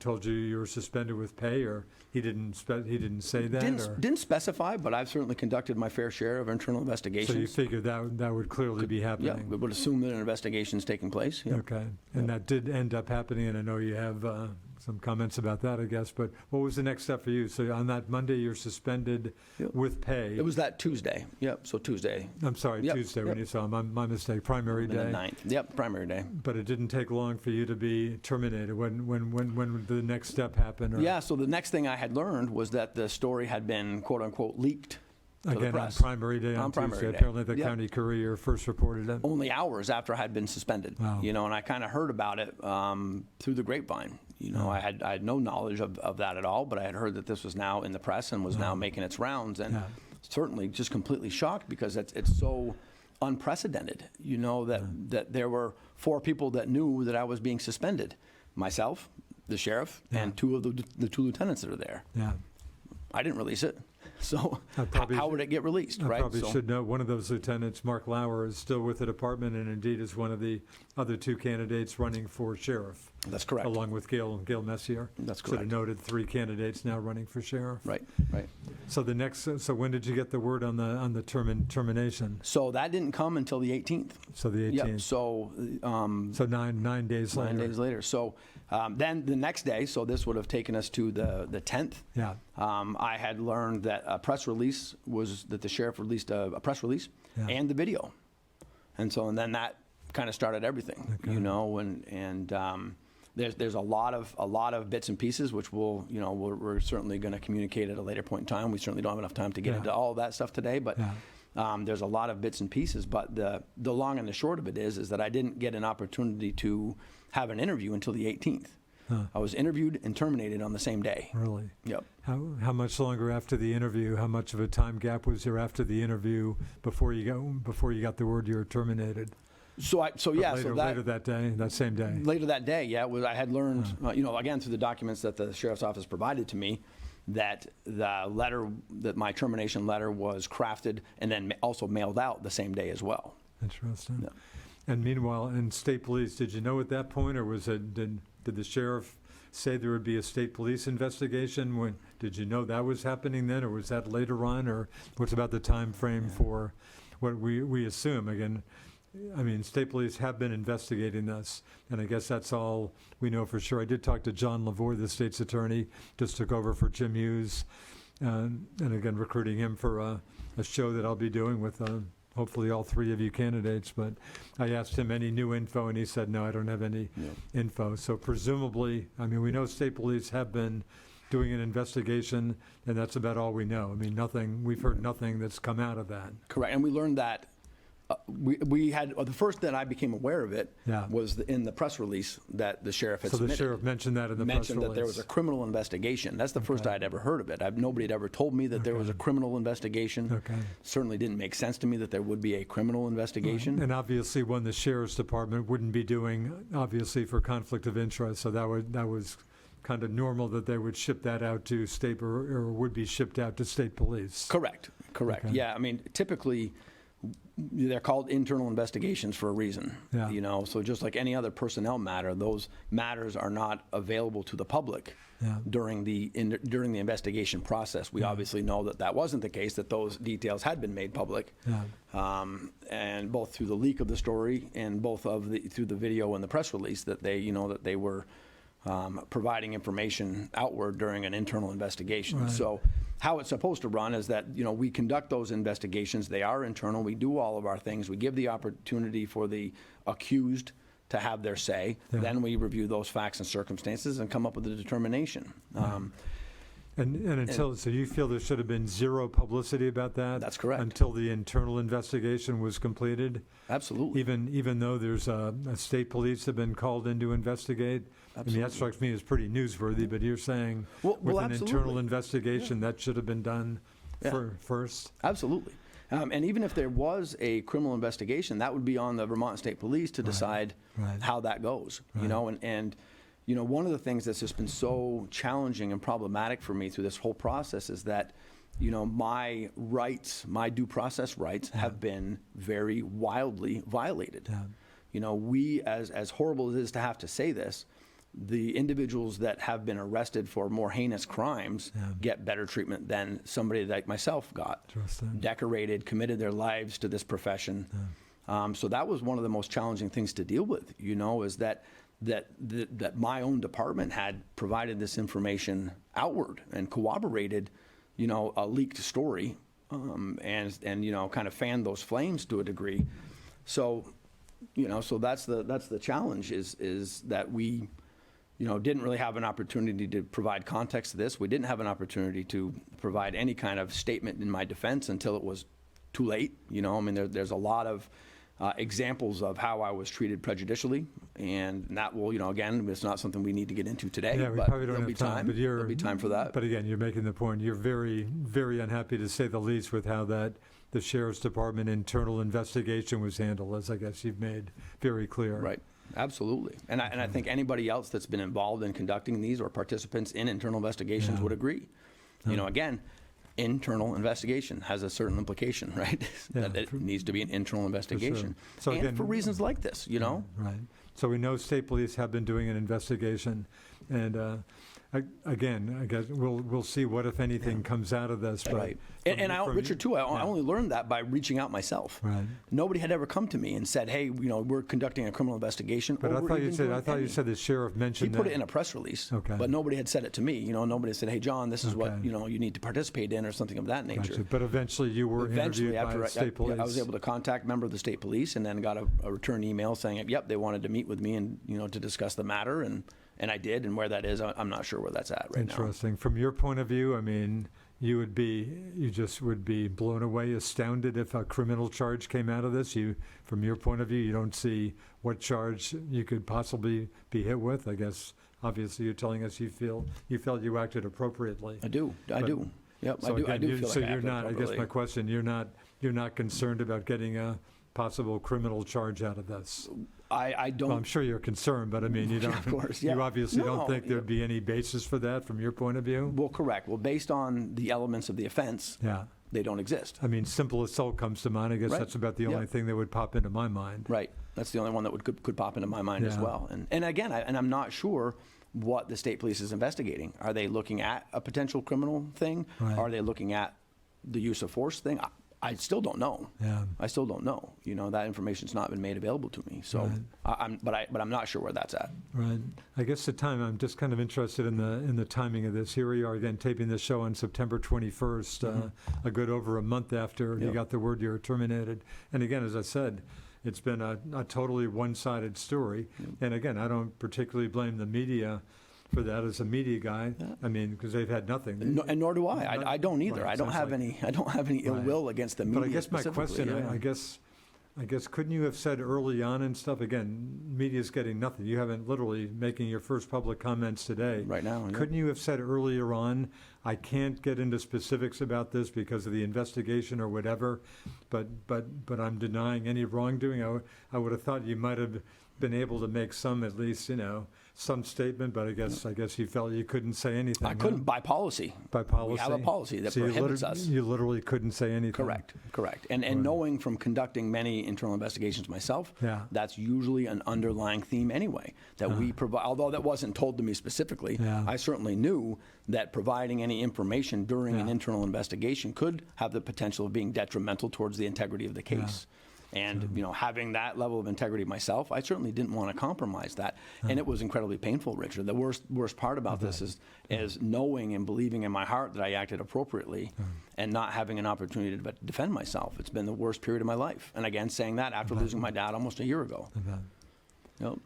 told you were suspended with pay, or he didn't say that? Didn't specify, but I've certainly conducted my fair share of internal investigations. So you figured that would clearly be happening? Yeah, we would assume that an investigation is taking place. Yeah. Okay, and that did end up happening, and I know you have some comments about that, I guess. But what was the next step for you? So on that Monday, you're suspended with pay. It was that Tuesday. Yep, so Tuesday. I'm sorry, Yep, Tuesday yep. when you saw my mistake, primary The day. 9th. Yep, primary day. But it didn't take long for you to be terminated. When the next step happened? Or? Yeah, so the next thing I had learned was that the story had been, quote unquote, leaked to the Again, on press. primary day on primary Tuesday. day. Apparently the Yep. County Courier first reported it. Only hours after I had been suspended. Wow. And I kind of heard about it through the grapevine. I had no knowledge of that at all, but I had heard that this was now in the press and was now making its rounds, and certainly just completely shocked because it's so unprecedented. That there were 4 people that knew that I was being suspended: myself, the sheriff, and 2 of the 2 lieutenants that are there. Yeah. I didn't release it. So how would it get released, I right? probably should know one of those lieutenants, Mark Lauer, is still with the department and indeed is one of the other 2 candidates running for sheriff. That's correct. Along with Gail Messier. That's Should have correct. noted 3 candidates now running for sheriff. Right. So so when did you get the word on the termination? So that didn't come until the 18th. So the 18th. Yep. So So nine days later. 9 days later. So then the next day, so this would have taken us to the 10th. Yeah. I had learned that a press release that the sheriff released a press release and the video, and then that kind of started everything, and there's a lot of bits and pieces which we're certainly going to communicate at a later point in time. We certainly don't have enough time to get into all of that stuff today, but there's a lot of bits and pieces. But the long and the short of it is that I didn't get an opportunity to have an interview until the 18th. I was interviewed and terminated on the same day. Really? Yep. How much longer after the interview? How much of a time gap was there after the interview before you got the word you were terminated? Later that day, that same day. Later that day, I had learned, again through the documents that the sheriff's office provided to me, that that my termination letter was crafted and then also mailed out the same day as well. Interesting. Yeah. And meanwhile, in state police, did you know at that point, or did the sheriff say there would be a state police investigation? Did you know that was happening then, or was that later on, or what's about the time frame for what we assume? Again, I mean, state police have been investigating this, and I guess that's all we know for sure. I did talk to John Lavore, the state's attorney, just took over for Jim Hughes, and again, recruiting him for a show that I'll be doing with hopefully all 3 of you candidates. But I asked him any new info, and he said, no, I don't have any info. So presumably, I mean, we know state police have been doing an investigation, and that's about all we know. I mean, we've heard nothing that's come out of that. Correct, and we learned that we had the first that I became aware of it was in the press release that the sheriff had submitted. So the sheriff mentioned that in the press release. Mentioned that there was a criminal investigation. That's the first I'd ever heard of it. Nobody had ever told me that there was a criminal investigation. Okay. Certainly didn't make sense to me that there would be a criminal investigation. And obviously one the sheriff's department wouldn't be doing, obviously, for conflict of interest. So that was kind of normal that they would ship that out to state or would be shipped out to state police. Correct. Okay. Yeah, I mean, typically they're called internal investigations for a reason. So just like any other personnel matter, those matters are not available to the public during the investigation process. We obviously know that wasn't the case, that those details had been made public, and both through the leak of the story and through the video and the press release that they were providing information outward during an internal investigation. Right. So how it's supposed to run is that, we conduct those investigations. They are internal. We do all of our things. We give the opportunity for the accused to have their say. Then we review those facts and circumstances and come up with a determination. So you feel there should have been zero publicity about that? That's correct. Until the internal investigation was completed? Absolutely. Even though there's a state police have been called in to investigate? Absolutely. I mean, that strikes me as pretty newsworthy, but you're saying with an internal investigation, that should have been done first? Absolutely. And even if there was a criminal investigation, that would be on the Vermont State Police to decide how that goes. And one of the things that's just been so challenging and problematic for me through this whole process is that, my rights, my due process rights have been very wildly violated. We, as horrible as it is to have to say this, the individuals that have been arrested for more heinous crimes get better treatment than somebody like myself got. Decorated, committed their lives to this profession. So that was one of the most challenging things to deal with, is that that my own department had provided this information outward and corroborated, a leaked story, and kind of fanned those flames to a degree. So, so that's the challenge is that we, didn't really have an opportunity to provide context to this. We didn't have an opportunity to provide any kind of statement in my defense until it was too late. There's a lot of examples of how I was treated prejudicially, and that will, again, it's not something we need to get into today. Yeah, we but probably don't there'll have be time, but there'll be time for that. But again, you're making the point. You're very, very unhappy, to say the least, with how the Sheriff's Department internal investigation was handled, as I guess you've made very clear. Right. Absolutely. And I think anybody else that's been involved in conducting these or participants in internal investigations would agree. Again, internal investigation has a certain implication, right? That it needs to be an internal investigation. For sure. So and again, for reasons like this, Right. So we know state police have been doing an investigation, and again, I guess we'll see what, if anything, comes out of this. But right. And Richard, too, I only learned that by reaching out myself. Right. Nobody had ever come to me and said, hey, we're conducting a criminal investigation. But I thought you said the sheriff mentioned that. He put it in a press release, but nobody had said it to me. Nobody said, hey, John, this is what, you need to participate in, or something of that nature. Gotcha. But eventually you were interviewed by state police. I was able to contact a member of the state police, and then got a return email saying, yep, they wanted to meet with me and, to discuss the matter. And I did, and where that is, I'm not sure where that's at right now. Interesting. From your point of view, you just would be blown away, astounded if a criminal charge came out of this. From your point of view, you don't see what charge you could possibly be hit with. I guess obviously you're telling us you felt you acted appropriately. I do. Yep. So I do feel so like I you're acted not. appropriately. I guess my question: you're not concerned about getting a possible criminal charge out of this? I don't. Well, I'm sure you're concerned, but you don't. Of course, yeah. You obviously don't think there'd be any basis for that from your point of view? Well, correct. Well, based on the elements of the offense, they don't exist. Simple assault comes to mind. I guess that's about the only thing that would pop into my mind. Right. That's the only one that could pop into my mind as well. And again, I'm not sure what the state police is investigating. Are they looking at a potential criminal thing? Right. Are they looking at the use of force thing? I still don't know. Yeah. I still don't know. That information's not been made available to me. So, right. but I'm not sure where that's at. Right. I guess the time, I'm just kind of interested in the timing of this. Here we are again taping this show on September 21st, a good over a month after you got the word you were terminated. And again, as I said, it's been a totally one-sided story. And again, I don't particularly blame the media for that as a media guy. Because they've had nothing. And nor do I. I don't either. Right, I don't have any ill will against the media. But I guess my question, I guess couldn't you have said early on and stuff? Again, media's getting nothing. You haven't literally making your first public comments today. Right now. Couldn't you have said earlier on, I can't get into specifics about this because of the investigation or whatever, but I'm denying any wrongdoing? I would have thought you might have been able to make some, at least, some statement, but I guess you felt you couldn't say anything. I couldn't, by policy. By policy? We have a policy that prohibits us. You literally couldn't say anything. Correct. And knowing from conducting many internal investigations myself, that's usually an underlying theme anyway, that we provide, although that wasn't told to me specifically, I certainly knew that providing any information during an internal investigation could have the potential of being detrimental towards the integrity of the case. And, having that level of integrity myself, I certainly didn't want to compromise that. And it was incredibly painful, Richard. The worst part about this is knowing and believing in my heart that I acted appropriately and not having an opportunity to defend myself. It's been the worst period of my life. And again, saying that after losing my dad almost a year ago.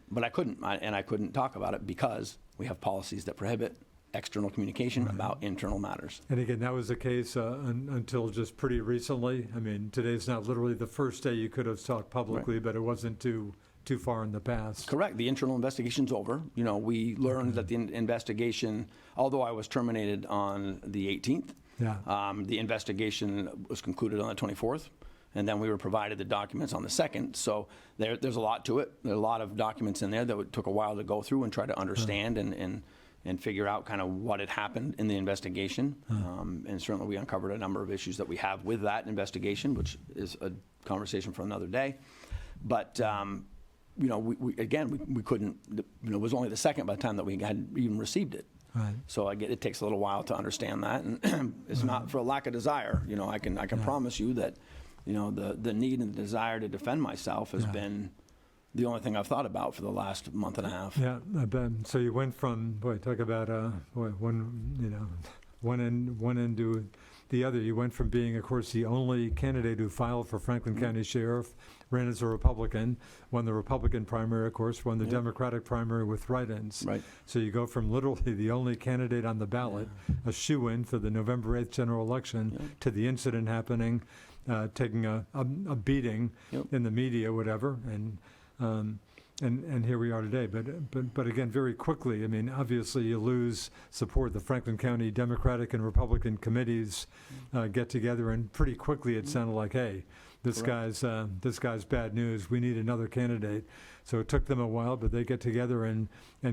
But I couldn't, and I couldn't talk about it because we have policies that prohibit external communication about internal matters. And again, that was the case until just pretty recently. Today's not literally the first day you could have talked publicly, but it wasn't too far in the past. Correct. The internal investigation's over. We learned that the investigation, although I was terminated on the 18th, the investigation was concluded on the 24th. And then we were provided the documents on the 2nd. So there's a lot to it. There are a lot of documents in there that took a while to go through and try to understand and figure out kind of what had happened in the investigation. And certainly we uncovered a number of issues that we have with that investigation, which is a conversation for another day. But, we couldn't, it was only the 2nd by the time that we had even received it. Right. So it takes a little while to understand that. And it's not for a lack of desire. I can promise you that, the need and the desire to defend myself has been the only thing I've thought about for the last month and a half. Yeah, I bet. So you went from, talk about one end to the other. You went from being, of course, the only candidate who filed for Franklin County Sheriff, ran as a Republican, won the Republican primary, of course, won the Democratic primary with write-ins. Right. So you go from literally the only candidate on the ballot, a shoo-in for the November 8th general election, to the incident happening, taking a beating in the media, whatever, and here we are today. But again, very quickly, I mean, obviously you lose support. The Franklin County Democratic and Republican committees get together, and pretty quickly it sounded like, hey, this guy's bad news. We need another candidate. So it took them a while, but they get together and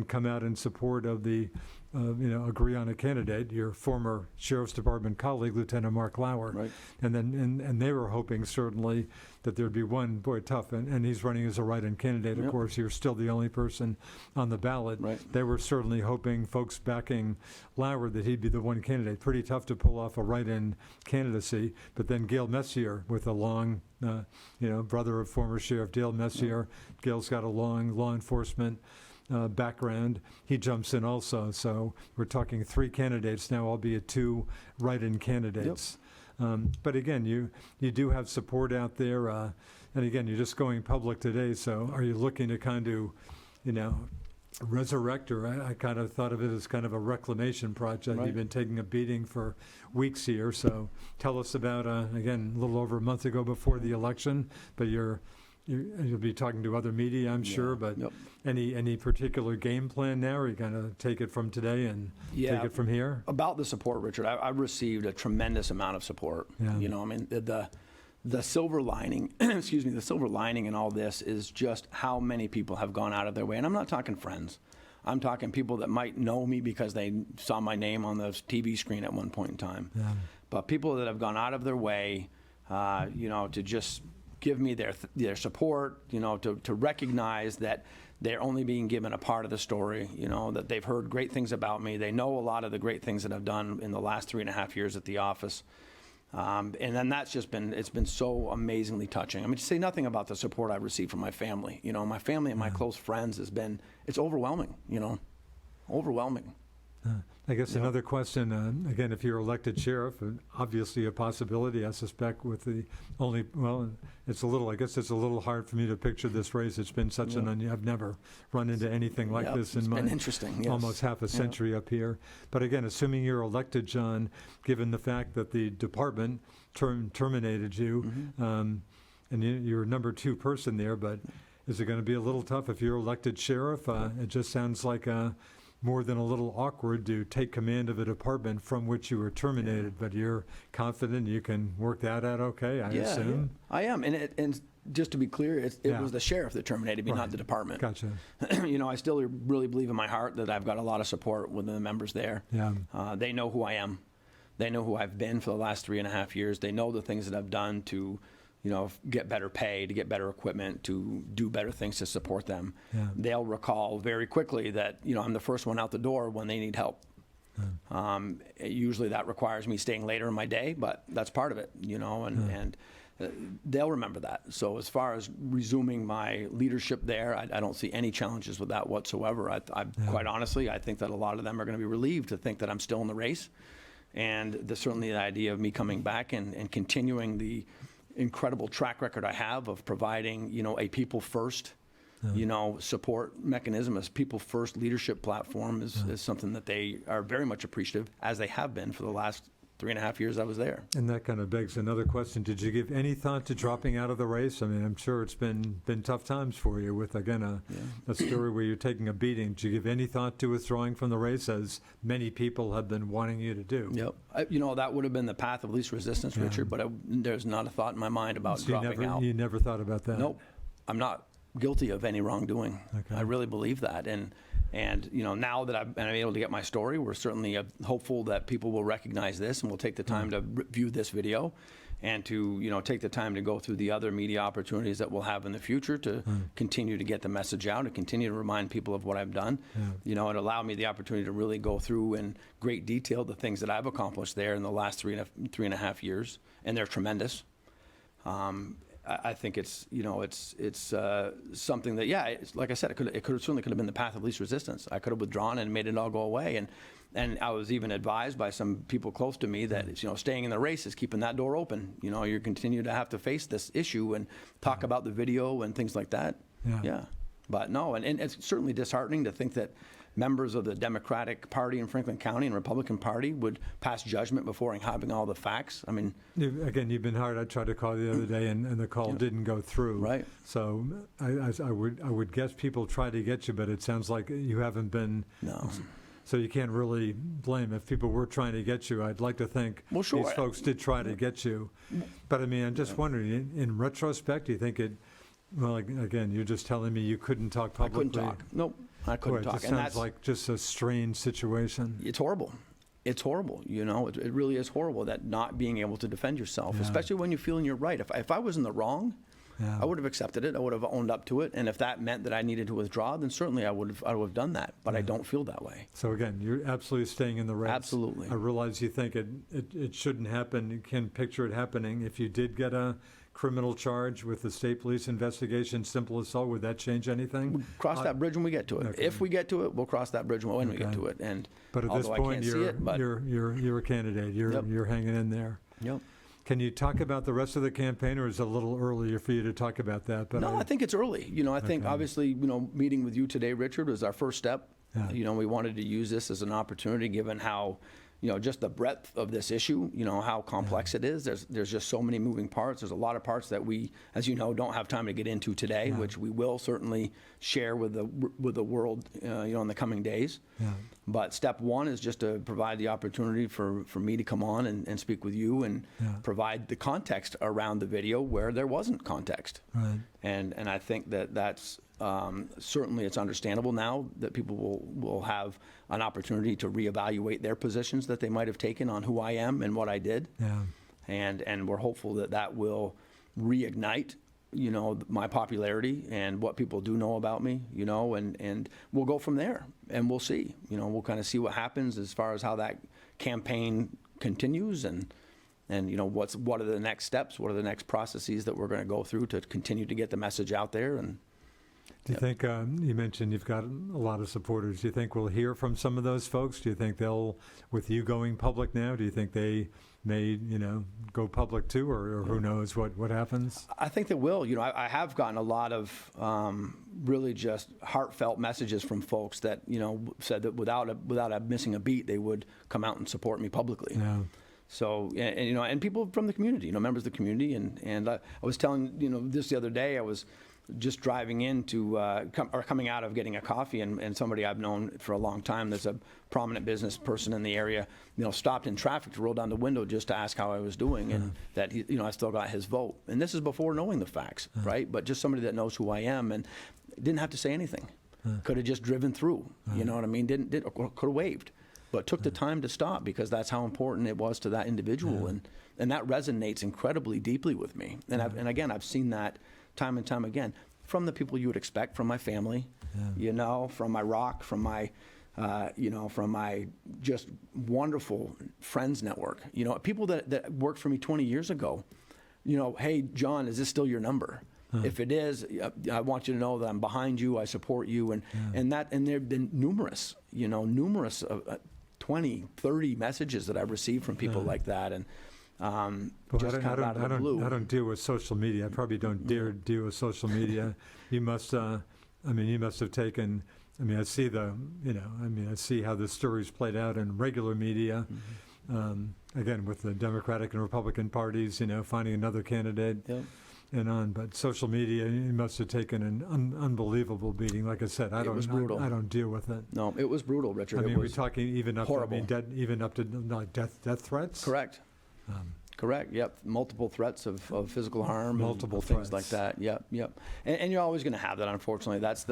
come out in support of the, agree on a candidate. Your former Sheriff's Department colleague, Lieutenant Mark Lauer, Right. and then and they were hoping certainly that there'd be one, tough, and he's running as a write-in candidate. Of course, you're still the only person on the ballot. Right. They were certainly hoping, folks backing Lauer, that he'd be the one candidate. Pretty tough to pull off a write-in candidacy. But then Gail Messier, with a long, brother of former Sheriff Dale Messier. Gail's got a long law enforcement background. He jumps in also. So we're talking 3 candidates now, albeit 2 write-in candidates. But again, you do have support out there. And again, you're just going public today. So are you looking to kind of, resurrect, or I kind of thought of it as kind of a reclamation project. Right. You've been taking a beating for weeks here. So tell us about, again, a little over a month ago before the election, but you'll be talking to other media, I'm sure, but any particular game plan now, or are you going to take it from today and take it from here? About the support, Richard, I've received a tremendous amount of support. Yeah. I mean, the silver lining, the silver lining in all this is just how many people have gone out of their way. And I'm not talking friends. I'm talking people that might know me because they saw my name on the TV screen at one point in time. Yeah. But people that have gone out of their way, to just give me their support, to recognize that they're only being given a part of the story, that they've heard great things about me. They know a lot of the great things that I've done in the last 3.5 years at the office. And then it's been so amazingly touching. I mean, to say nothing about the support I've received from my family. My family and my close friends it's overwhelming, overwhelming. I guess another question, again, if you're elected sheriff, obviously a possibility, I suspect, with the only, it's a little hard for me to picture this race. It's been such I've never run into anything like this in my interesting, yes. almost half a century up here. But again, assuming you're elected, John, given the fact that the department terminated you, and you're number 2 person there, but is it going to be a little tough if you're elected sheriff? It just sounds like more than a little awkward to take command of a department from which you were terminated, but you're confident you can work that out okay, I assume? Yeah, I am. And just to be clear, it was the sheriff that terminated me, not the department. Gotcha. I still really believe in my heart that I've got a lot of support within the members there. Yeah. They know who I am. They know who I've been for the last 3.5 years. They know the things that I've done to get better pay, to get better equipment, to do better things to support them. Yeah. They'll recall very quickly that, I'm the first one out the door when they need help. Usually that requires me staying later in my day, but that's part of it, and they'll remember that. So as far as resuming my leadership there, I don't see any challenges with that whatsoever. Quite honestly, I think that a lot of them are going to be relieved to think that I'm still in the race. And certainly the idea of me coming back and continuing the incredible track record I have of providing, a people first, support mechanism, as people first leadership platform is something that they are very much appreciative, as they have been for the last 3.5 years I was there. And that kind of begs another question. Did you give any thought to dropping out of the race? I mean, I'm sure it's been tough times for you with, again, a story where you're taking a beating. Did you give any thought to withdrawing from the race, as many people have been wanting you to do? Yep. That would have been the path of least resistance, Richard, but there's not a thought in my mind about dropping out. You never thought about that? Nope. I'm not guilty of any wrongdoing. Okay. I really believe that. And now that I've been able to get my story, we're certainly hopeful that people will recognize this and will take the time to view this video, and to take the time to go through the other media opportunities that we'll have in the future to continue to get the message out and continue to remind people of what I've done. It allowed me the opportunity to really go through in great detail the things that I've accomplished there in the last 3.5 years, and they're tremendous. I think it's, you know, it's something that, yeah, it's, like I said, it certainly could have been the path of least resistance. I could have withdrawn and made it all go away. And I was even advised by some people close to me that it's, you know, staying in the race is keeping that door open. You know, you continue to have to face this issue and talk about the video and things like that. Yeah. But no, and it's certainly disheartening to think that members of the Democratic Party in Franklin County and Republican Party would pass judgment before having all the facts. I mean, again, you've been hard. I tried to call the other day, and the call didn't go through. Right. So I would guess people try to get you, but it sounds like you haven't been. No. So you can't really blame. If people were trying to get you, I'd like to think these folks did try to get you. But I mean, I'm just wondering, in retrospect, do you think it? Well, again, you're just telling me you couldn't talk publicly. I couldn't talk. Nope, I couldn't talk. It just sounds like just a strange situation. It's horrible. It's horrible. You know, it really is horrible that not being able to defend yourself, especially when you're feeling you're right. If I was in the wrong, I would have accepted it. I would have owned up to it. And if that meant that I needed to withdraw, then certainly I would have done that. But I don't feel that way. So again, you're absolutely staying in the race. Absolutely. I realize you think it shouldn't happen. You can picture it happening. If you did get a criminal charge with the state police investigation, simple assault, would that change anything? We'll cross that bridge when we get to it. Okay. If we get to it, we'll cross that bridge when we get to it. And but at this point, you're a candidate. You're hanging in there. Yep. Can you talk about the rest of the campaign, or is it a little earlier for you to talk about that? But no, I think it's early. You know, I think obviously, you know, meeting with you today, Richard, was our first step. Yeah. You know, we wanted to use this as an opportunity, given how, you know, just the breadth of this issue, you know, how complex it is. There's just so many moving parts. There's a lot of parts that we, as you know, don't have time to get into today, which we will certainly share with the world, you know, in the coming days. Yeah. But step one is just to provide the opportunity for me to come on and speak with you and provide the context around the video where there wasn't context. Right. And I think that's certainly it's understandable now that people will have an opportunity to reevaluate their positions that they might have taken on who I am and what I did. Yeah. And we're hopeful that will reignite, you know, my popularity and what people do know about me, you know, and we'll go from there and we'll see, you know, we'll kind of see what happens as far as how that campaign continues and you know, what are the next steps, what are the next processes that we're going to go through to continue to get the message out there. And do you think, you mentioned you've got a lot of supporters, do you think we'll hear from some of those folks? Do you think they'll, with you going public now, do you think they may, you know, go public too, or who knows what happens? I think they will. You know, I have gotten a lot of really just heartfelt messages from folks that, you know, said that without missing a beat, they would come out and support me publicly. Yeah. So, and you know, and people from the community, you know, members of the community, and I was telling, you know, this the other day, I was just driving into, coming out of getting a coffee, and somebody I've known for a long time, that's a prominent business person in the area, you know, stopped in traffic to roll down the window just to ask how I was doing, and that he, you know, I still got his vote. And this is before knowing the facts, right? But just somebody that knows who I am and didn't have to say anything. Could have just driven through, you know what I mean? Could have waved, but took the time to stop because that's how important it was to that individual, and that resonates incredibly deeply with me. And again, I've seen that time and time again from the people you would expect, from my family, you know, from my rock, from my, you know, from my just wonderful friends network. You know, people that worked for me 20 years ago, you know, hey, John, is this still your number? If it is, I want you to know that I'm behind you, I support you, and there have been numerous 20, 30 messages that I've received from people like that, and just kind of out of the blue. I don't deal with social media. I probably don't dare deal with social media. You must, I mean, you must have taken, I mean, I see I see how the story's played out in regular media. Again, with the Democratic and Republican parties, you know, finding another candidate. Yep. And on, but social media, you must have taken an unbelievable beating. Like I said, I don't deal with it. No, it was brutal, Richard. I mean, we're talking even up horrible. To, even up to like death threats. Correct. Correct. Yep. Multiple threats of physical harm. Multiple things like that. Yep. And you're always going to have that. Unfortunately, that's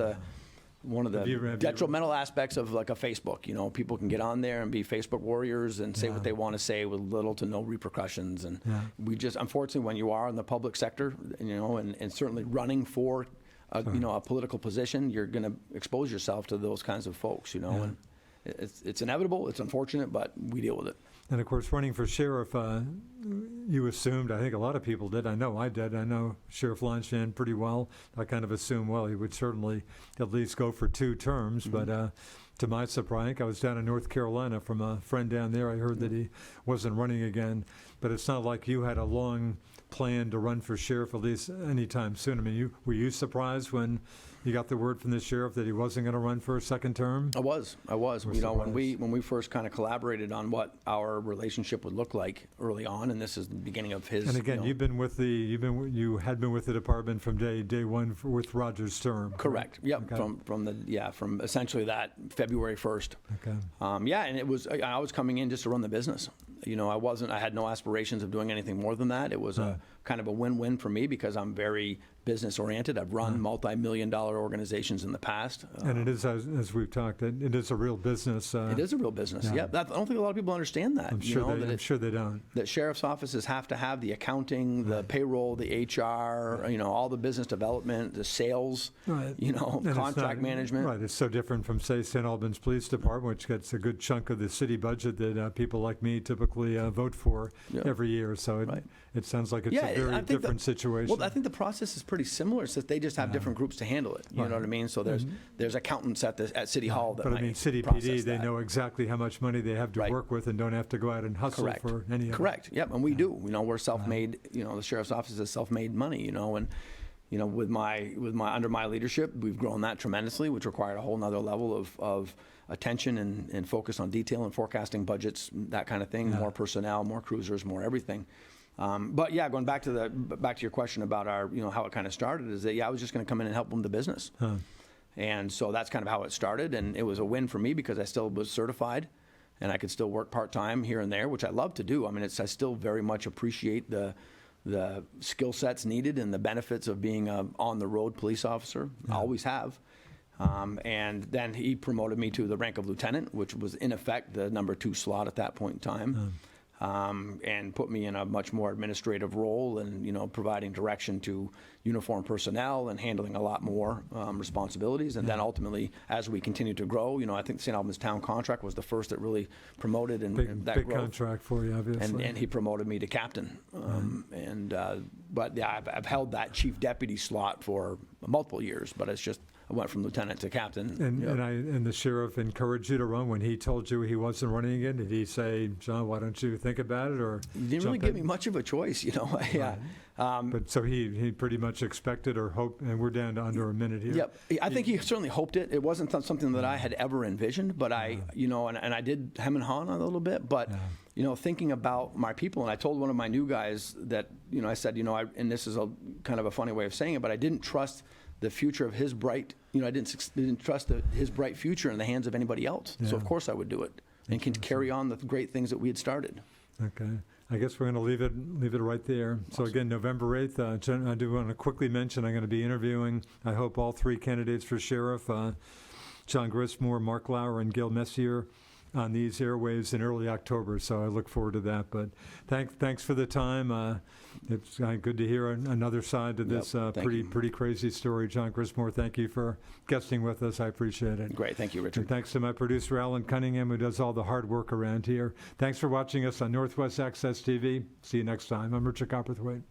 one of the detrimental aspects of like a Facebook. You know, people can get on there and be Facebook warriors and say what they want to say with little to no repercussions. And we just, unfortunately, when you are in the public sector, you know, and certainly running for, you know, a political position, you're going to expose yourself to those kinds of folks. You know, and it's inevitable. It's unfortunate, but we deal with it. And of course, running for sheriff, you assumed, I think a lot of people did, I know I did, I know Sheriff Lonshan pretty well. I kind of assumed, well, he would certainly at least go for 2 terms, but to my surprise, I was down in North Carolina from a friend down there. I heard that he wasn't running again, but it's not like you had a long plan to run for sheriff at least anytime soon. I mean, were you surprised when you got the word from the sheriff that he wasn't going to run for a 2nd term? I was. You know, when we first kind of collaborated on what our relationship would look like early on, and this is the beginning of his. And again, you had been with the department from day one with Roger's term. Correct. Yep. Okay. From essentially that February 1st. Okay. And it was, I was coming in just to run the business. You know, I had no aspirations of doing anything more than that. It was a kind of a win-win for me because I'm very business oriented. I've run multi-million-dollar organizations in the past. And it is, as we've talked, it is a real business. It is a real business. Yeah. I don't think a lot of people understand that. I'm sure they don't. That sheriff's offices have to have the accounting, the payroll, the HR, you know, all the business development, the sales, you know, and contract management. Right. It's so different from, say, St. Albans Police Department, which gets a good chunk of the city budget that people like me typically vote for every year. So it sounds like it's a very different situation. Well, I think the process is pretty similar. It's that they just have different groups to handle it. You know what I mean? So there's accountants at City Hall that. But I mean, City PD, they know exactly how much money they have to work with and don't have to go out and hustle for any of it. Correct. Yep. And we do. You know, we're self-made. You know, the sheriff's office is self-made money. You know, and you know, under my leadership, we've grown that tremendously, which required a whole nother level of attention and focus on detail and forecasting budgets, that kind of thing. More personnel, more cruisers, more everything. But yeah, going back to your question about how it kind of started is that I was just going to come in and help them with the business, and so that's kind of how it started, and it was a win for me because I still was certified, and I could still work part time here and there, which I love to do. I mean, I still very much appreciate the skill sets needed and the benefits of being an on the road police officer. I always have. And then he promoted me to the rank of lieutenant, which was in effect the number 2 slot at that point in time. And put me in a much more administrative role and, you know, providing direction to uniformed personnel and handling a lot more responsibilities. And then ultimately, as we continue to grow, you know, I think the St. Albans Town contract was the first that really promoted and that big growth. Contract for you, obviously. And he promoted me to captain. But yeah, I've held that chief deputy slot for multiple years, but it's just, I went from lieutenant to captain. And the sheriff encouraged you to run when he told you he wasn't running again. Did he say, John, why don't you think about it? Or he didn't really give me much of a choice, you know. But so he pretty much expected or hoped, and we're down to under a minute here. Yep, I think he certainly hoped it. It wasn't something that I had ever envisioned, but you know, and I did hem and haw on it a little bit, but. You know, thinking about my people, and I told one of my new guys that, you know, I said, you know, and this is a kind of a funny way of saying it, but I didn't trust the future of his bright, you know, I didn't trust his bright future in the hands of anybody else. So of course I would do it and can carry on the great things that we had started. Okay. I guess we're going to leave it right there. Awesome. So again, November 8th, I do want to quickly mention I'm going to be interviewing, I hope, all 3 candidates for sheriff, John Grismore, Mark Lauer, and Gil Messier, on these airwaves in early October, so I look forward to that. But thanks for the time. It's good to hear another side to this pretty crazy story. John Grismore, thank you for guesting with us. I appreciate it. Great. Thank you, Richard. And thanks to my producer, Alan Cunningham, who does all the hard work around here. Thanks for watching us on Northwest Access TV. See you next time. I'm Richard Cowperthwait.